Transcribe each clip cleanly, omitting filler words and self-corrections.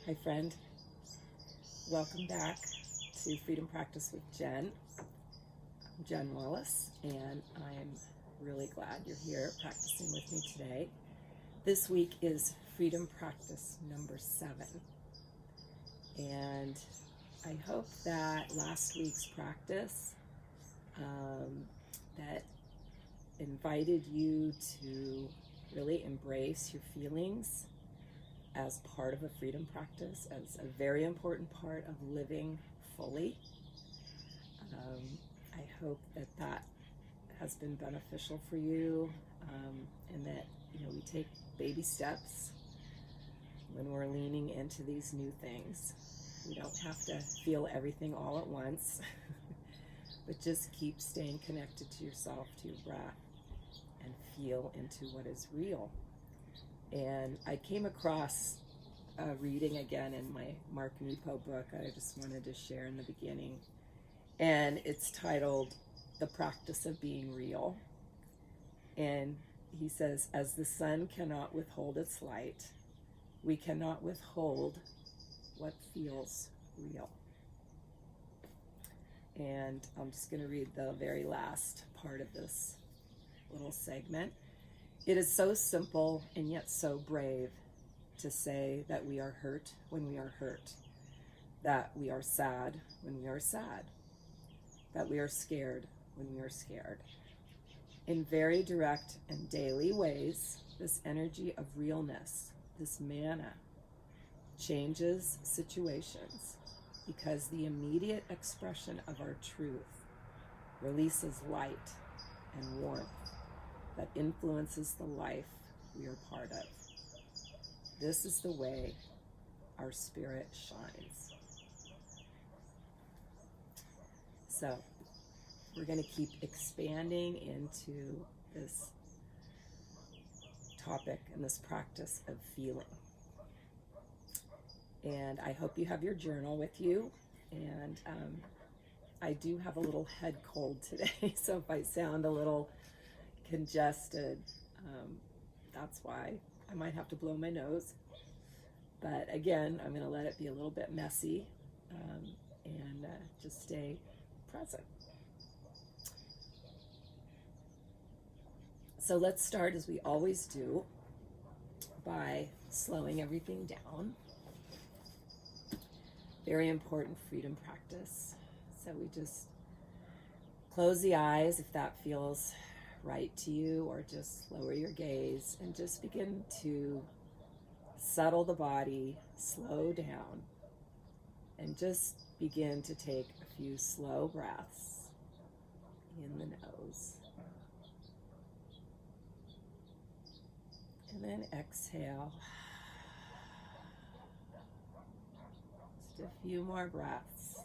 Hi friend, welcome back to Freedom Practice with Jen. I'm Jen Wallace and I'm really glad you're here practicing with me today. This week is Freedom Practice number 7, and I hope that last week's practice that invited you to really embrace your feelings as part of a freedom practice, as a very important part of living fully. I hope that has been beneficial for you, and that we take baby steps when we're leaning into these new things. We don't have to feel everything all at once, but just keep staying connected to yourself, to your breath, and feel into what is real. And I came across a reading again in my Mark Nepo book I just wanted to share in the beginning. And it's titled, The Practice of Being Real. And he says, as the sun cannot withhold its light, we cannot withhold what feels real. And I'm just going to read the very last part of this little segment. It is so simple and yet so brave to say that we are hurt when we are hurt, that we are sad when we are sad, that we are scared when we are scared. In very direct and daily ways, this energy of realness, this manna, changes situations because the immediate expression of our truth releases light and warmth that influences the life we are part of. This is the way our spirit shines. So we're going to keep expanding into this topic and this practice of feeling. And I hope you have your journal with you. And I do have a little head cold today, so if I sound a little congested, that's why. I might have to blow my nose, but again, I'm going to let it be a little bit messy, and just stay present. So let's start, as we always do, by slowing everything down. Very important freedom practice. So we just close the eyes if that feels right to you, or just lower your gaze and just begin to settle the body, slow down, and just begin to take a few slow breaths in the nose. And then exhale. Just a few more breaths.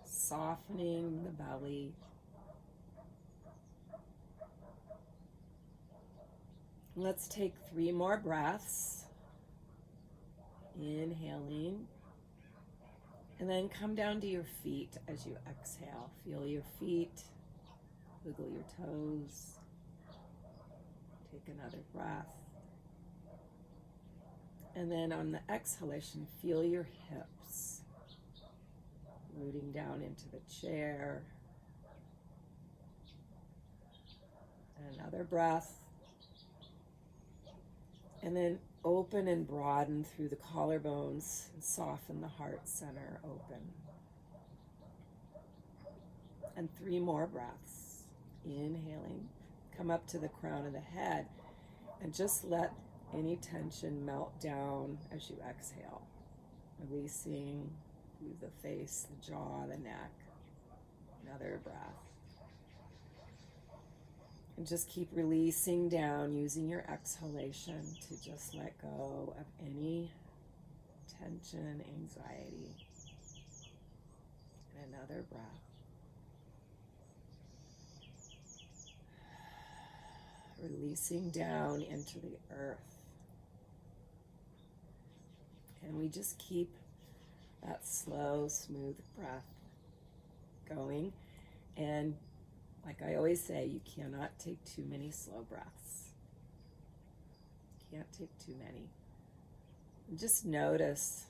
Softening the belly. Let's take 3 more breaths. Inhaling. And then come down to your feet as you exhale. Feel your feet. Wiggle your toes. Take another breath. And then on the exhalation, feel your hips. Rooting down into the chair. And another breath. And then open and broaden through the collarbones and soften the heart center open. And 3 more breaths. Inhaling. Come up to the crown of the head and just let any tension melt down as you exhale. Releasing through the face, the jaw, the neck. Another breath. And just keep releasing down, using your exhalation to just let go of any tension, anxiety. And another breath. Releasing down into the earth. And we just keep that slow, smooth breath going. And Like I always say, you cannot take too many slow breaths. You can't take too many. And just notice,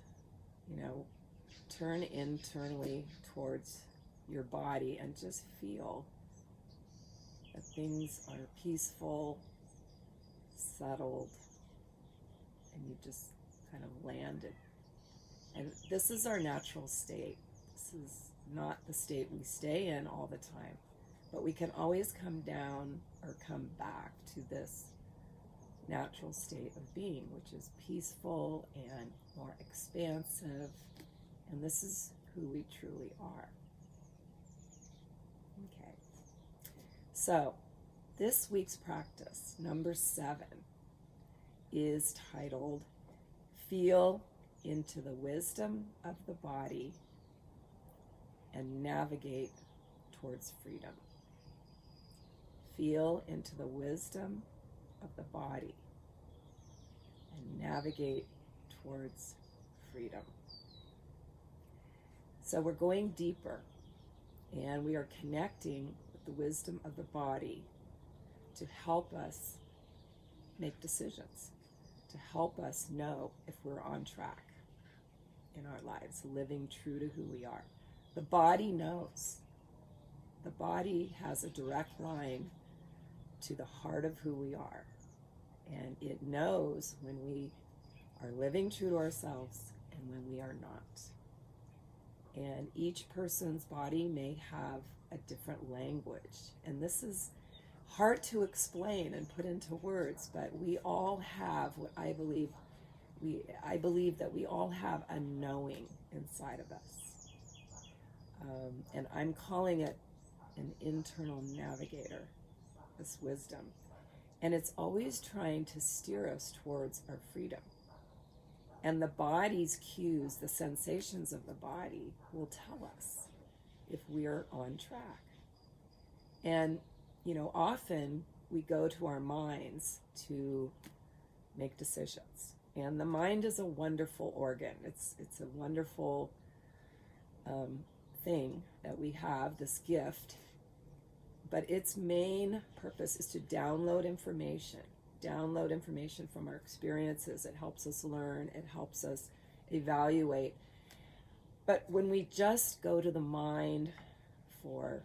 turn internally towards your body and just feel that things are peaceful, settled, and you just kind of landed. And this is our natural state. This is not the state we stay in all the time, but we can always come down or come back to this natural state of being, which is peaceful and more expansive, and this is who we truly are. Okay, so this week's practice, number 7, is titled Feel into the Wisdom of the Body and Navigate Towards Freedom. Feel into the wisdom of the body and navigate towards freedom. So we're going deeper, and we are connecting with the wisdom of the body to help us make decisions, to help us know if we're on track in our lives, living true to who we are. The body knows. The body has a direct line to the heart of who we are. And it knows when we are living true to ourselves and when we are not. And each person's body may have a different language. And this is hard to explain and put into words, but we all have what I believe that we all have a knowing inside of us. And I'm calling it an internal navigator, this wisdom. And it's always trying to steer us towards our freedom. And the body's cues, the sensations of the body, will tell us if we're on track. And, often we go to our minds to make decisions. And the mind is a wonderful organ. It's a wonderful thing that we have, this gift. But its main purpose is to download information from our experiences. It helps us learn, it helps us evaluate. But when we just go to the mind for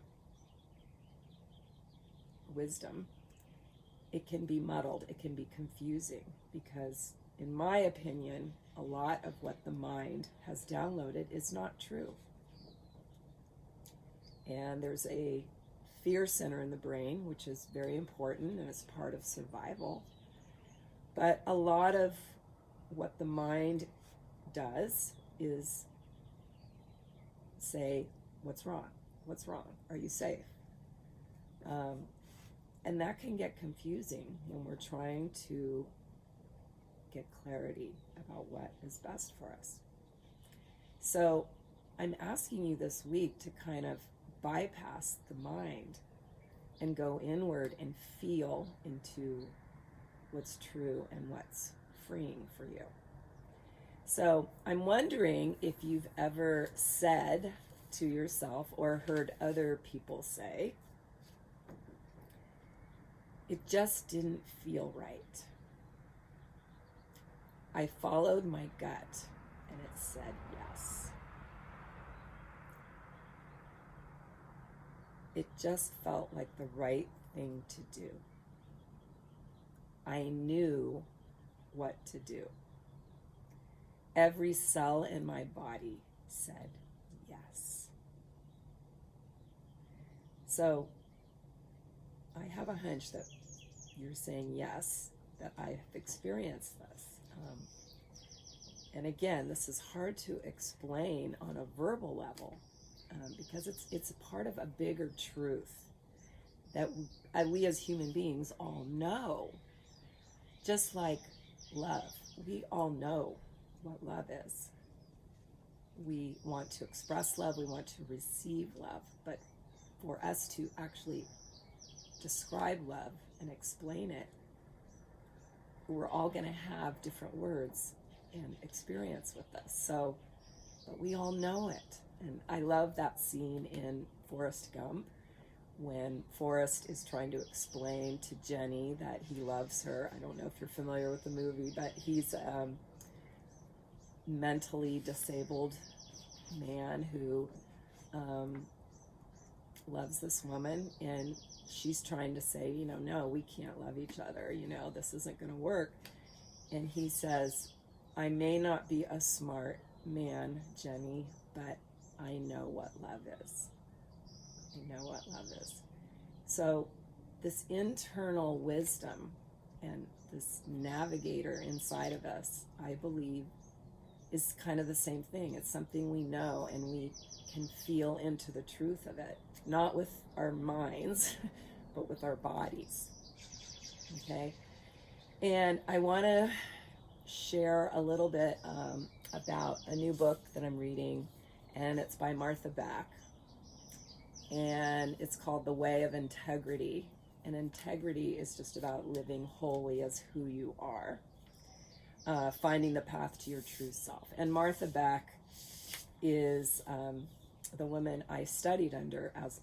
wisdom, it can be muddled, it can be confusing, because in my opinion, a lot of what the mind has downloaded is not true. And there's a fear center in the brain, which is very important and is part of survival. But a lot of what the mind does is say, what's wrong? What's wrong? Are you safe? And that can get confusing when we're trying to get clarity about what is best for us. So I'm asking you this week to kind of bypass the mind and go inward and feel into what's true and what's freeing for you. So I'm wondering if you've ever said to yourself or heard other people say, it just didn't feel right. I followed my gut and it said yes. It just felt like the right thing to do. I knew what to do. Every cell in my body said yes. So I have a hunch that you're saying yes, that I have experienced this. And again, this is hard to explain on a verbal level because it's a part of a bigger truth that we as human beings all know. Just like love, we all know what love is. We want to express love, we want to receive love, but for us to actually describe love and explain it, we're all going to have different words and experience with this. So, but we all know it. And I love that scene in Forrest Gump when Forrest is trying to explain to Jenny that he loves her. I don't know if you're familiar with the movie, but he's a mentally disabled man who loves this woman, and she's trying to say, no, we can't love each other, this isn't going to work. And he says, I may not be a smart man, Jenny, but I know what love is. I know what love is. So this internal wisdom and this navigator inside of us, I believe, is kind of the same thing. It's something we know, and we can feel into the truth of it, not with our minds, but with our bodies. Okay? And I want to share a little bit about a new book that I'm reading, and it's by Martha Beck, and it's called The Way of Integrity. And integrity is just about living wholly as who you are, finding the path to your true self. And Martha Beck is the woman I studied under as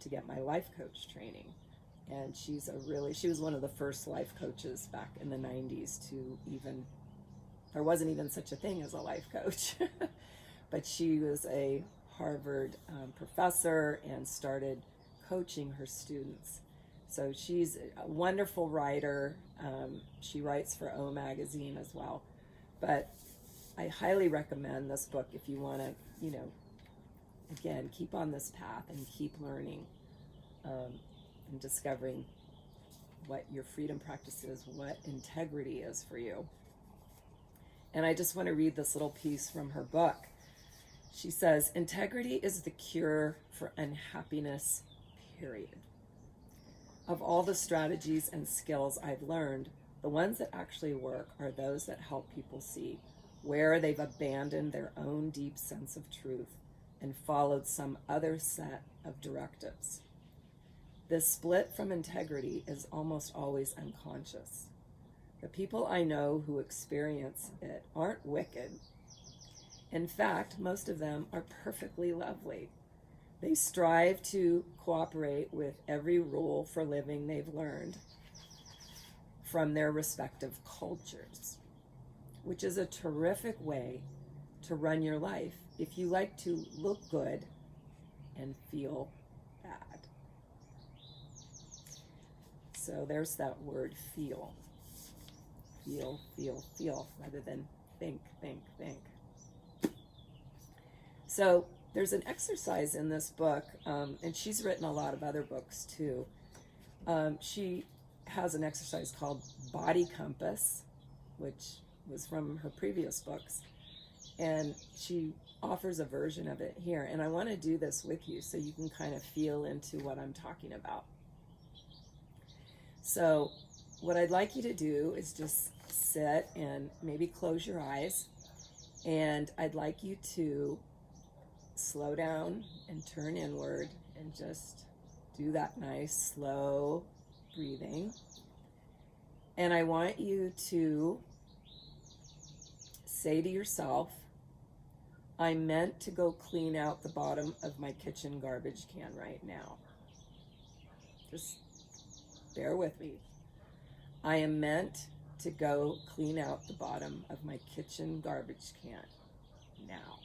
to get my life coach training. And she was one of the first life coaches back in the 90s to even, there wasn't even such a thing as a life coach, but she was a Harvard professor and started coaching her students. So she's a wonderful writer. She writes for O Magazine as well. But I highly recommend this book if you want to, again, keep on this path and keep learning and discovering what your freedom practice is, what integrity is for you. And I just want to read this little piece from her book. She says, integrity is the cure for unhappiness, period. Of all the strategies and skills I've learned, the ones that actually work are those that help people see where they've abandoned their own deep sense of truth and followed some other set of directives. This split from integrity is almost always unconscious. The people I know who experience it aren't wicked. In fact, most of them are perfectly lovely. They strive to cooperate with every rule for living they've learned from their respective cultures, which is a terrific way to run your life if you like to look good and feel bad. So there's that word, feel. Feel, feel, feel, rather than think, think, think. So there's an exercise in this book, and she's written a lot of other books too. She has an exercise called Body Compass, which was from her previous books, and she offers a version of it here. And I want to do this with you so you can kind of feel into what I'm talking about. So what I'd like you to do is just sit and maybe close your eyes, and I'd like you to slow down and turn inward and just do that nice slow breathing. And I want you to say to yourself, I meant to go clean out the bottom of my kitchen garbage can right now. Just bear with me. I am meant to go clean out the bottom of my kitchen garbage can now.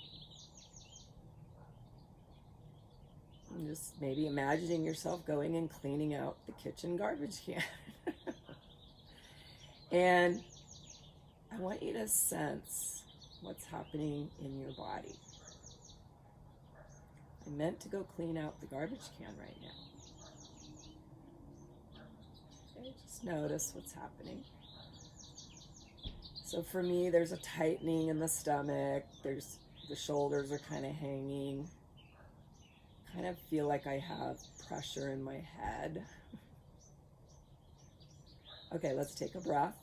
And just maybe imagining yourself going and cleaning out the kitchen garbage can. And I want you to sense what's happening in your body. I meant to go clean out the garbage can right now. Okay, just notice what's happening. So for me, there's a tightening in the stomach. The shoulders are kind of hanging. Kind of feel like I have pressure in my head. Okay, let's take a breath.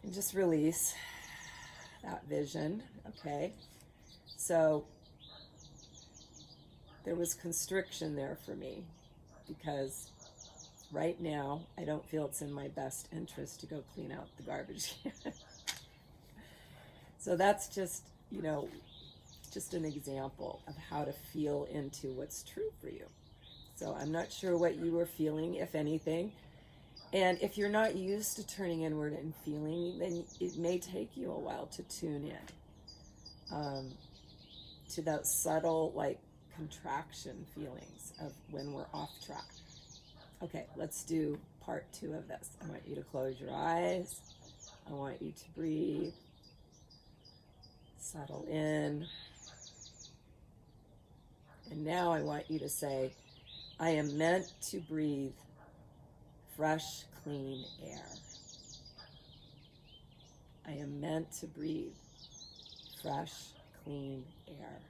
And just release that vision, okay? So there was constriction there for me because right now I don't feel it's in my best interest to go clean out the garbage can. So that's just, just an example of how to feel into what's true for you. So I'm not sure what you were feeling, if anything. And if you're not used to turning inward and feeling, then it may take you a while to tune in to that subtle, like, contraction feelings of when we're off track. Okay, let's do part 2 of this. I want you to close your eyes. I want you to breathe. Settle in. And now I want you to say, I am meant to breathe fresh, clean air. I am meant to breathe fresh, clean air.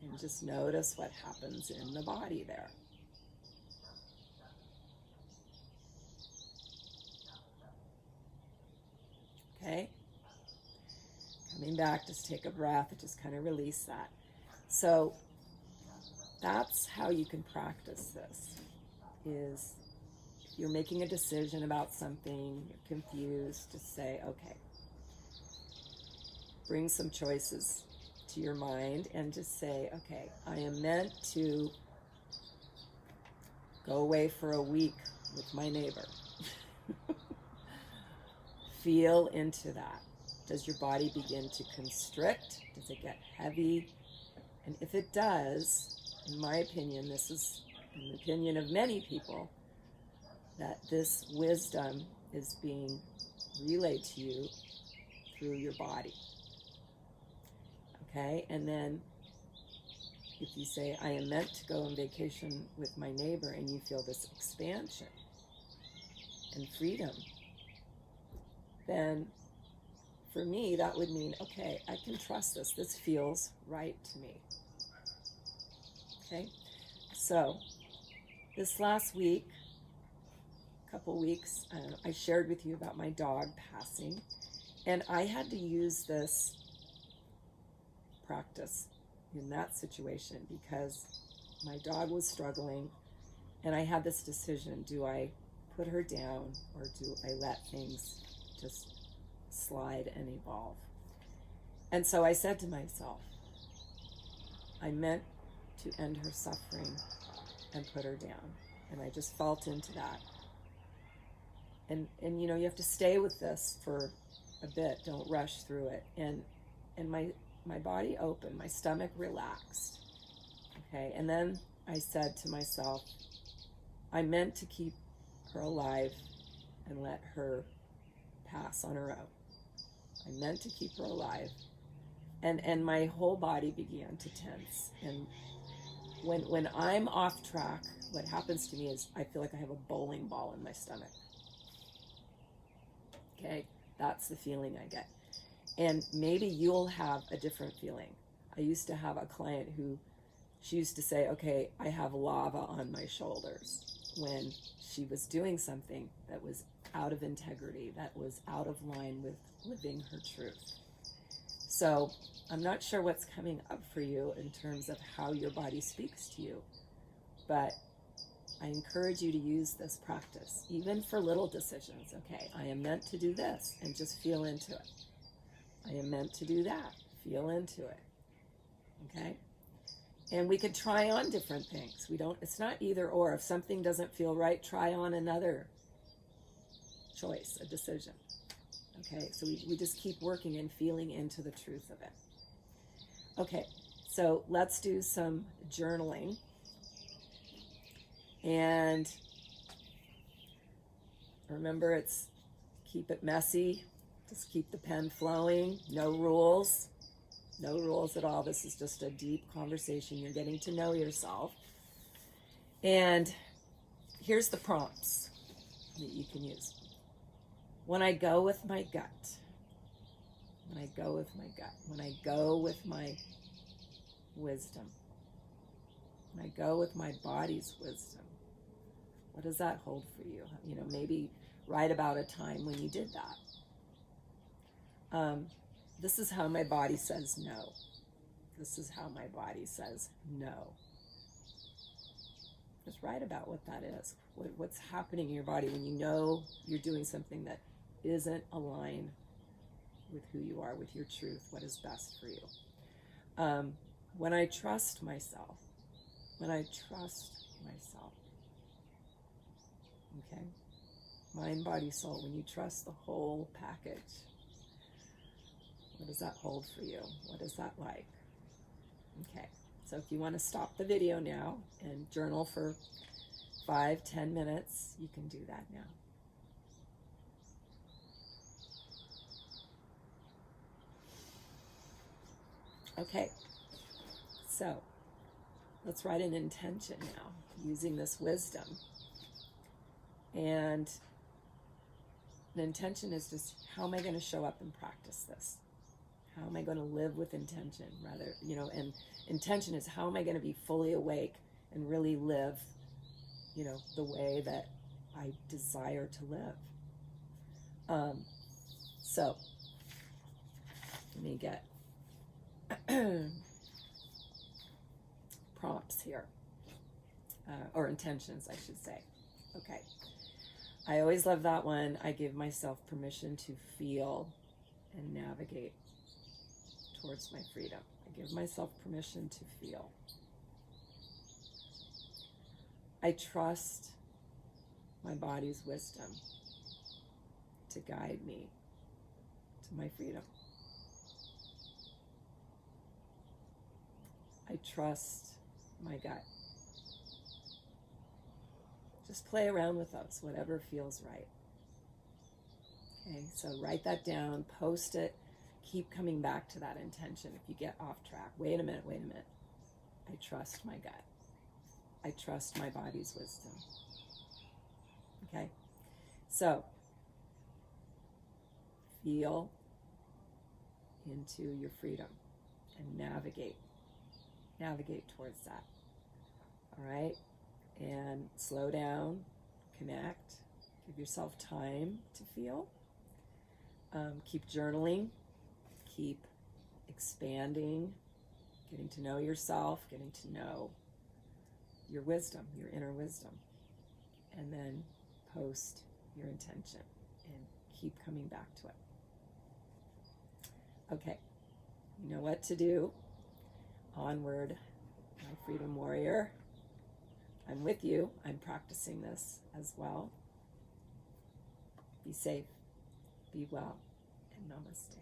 And just notice what happens in the body there. Okay? Coming back, just take a breath and just kind of release that. So that's how you can practice this, is if you're making a decision about something, you're confused, just say, okay, bring some choices to your mind and just say, okay, I am meant to go away for a week with my neighbor. Feel into that. Does your body begin to constrict? Does it get heavy? And if it does, in my opinion, this is in the opinion of many people, that this wisdom is being relayed to you through your body. Okay, and then if you say, I am meant to go on vacation with my neighbor, and you feel this expansion and freedom, then for me, that would mean, okay, I can trust this. This feels right to me. Okay, so this last week, couple weeks, I shared with you about my dog passing, and I had to use this practice in that situation because my dog was struggling, and I had this decision: do I put her down, or do I let things just slide and evolve? And so I said to myself, I meant to end her suffering and put her down. And I just felt into that. And you know, you have to stay with this for a bit. Don't rush through it. And my body opened, my stomach relaxed. Okay, and then I said to myself, I meant to keep her alive and let her pass on her own. I meant to keep her alive. And my whole body began to tense. And when I'm off track, what happens to me is I feel like I have a bowling ball in my stomach. Okay, that's the feeling I get. And maybe you'll have a different feeling. I used to have a client who, she used to say, okay, I have lava on my shoulders, when she was doing something that was out of integrity, that was out of line with living her truth. So I'm not sure what's coming up for you in terms of how your body speaks to you, but I encourage you to use this practice, even for little decisions. Okay, I am meant to do this, and just feel into it. I am meant to do that, feel into it. Okay? And we could try on different things. It's not either or. If something doesn't feel right, try on another choice, a decision. Okay, so we just keep working and feeling into the truth of it. Okay, so let's do some journaling. And remember, keep it messy. Just keep the pen flowing. No rules. No rules at all. This is just a deep conversation. You're getting to know yourself. And here's the prompts that you can use. When I go with my gut, when I go with my gut, when I go with my wisdom, when I go with my body's wisdom, what does that hold for you? You know, maybe write about a time when you did that. This is how my body says no. This is how my body says no. Just write about what that is. What's happening in your body when you know you're doing something that isn't aligned with who you are, with your truth, what is best for you. When I trust myself, okay, mind, body, soul, when you trust the whole package, what does that hold for you? What is that like? Okay, so if you want to stop the video now and journal for 5-10 minutes, you can do that now. Okay, so let's write an intention now using this wisdom. And an intention is just, how am I going to show up and practice this? How am I going to live with intention? Rather, and intention is, how am I going to be fully awake and really live, the way that I desire to live. So let me get prompts here, or intentions, I should say. Okay. I always love that one. I give myself permission to feel and navigate towards my freedom. I give myself permission to feel. I trust my body's wisdom to guide me to my freedom. I trust my gut. Just play around with those, whatever feels right. Okay, so write that down, post it, keep coming back to that intention if you get off track. Wait a minute. I trust my gut. I trust my body's wisdom. Okay, so feel into your freedom and navigate towards that. All right, and slow down, connect, give yourself time to feel. Keep journaling, keep expanding, getting to know yourself, getting to know your wisdom, your inner wisdom, and then post your intention and keep coming back to it. Okay, you know what to do. Onward, my freedom warrior. I'm with you. I'm practicing this as well. Be safe, be well, and namaste.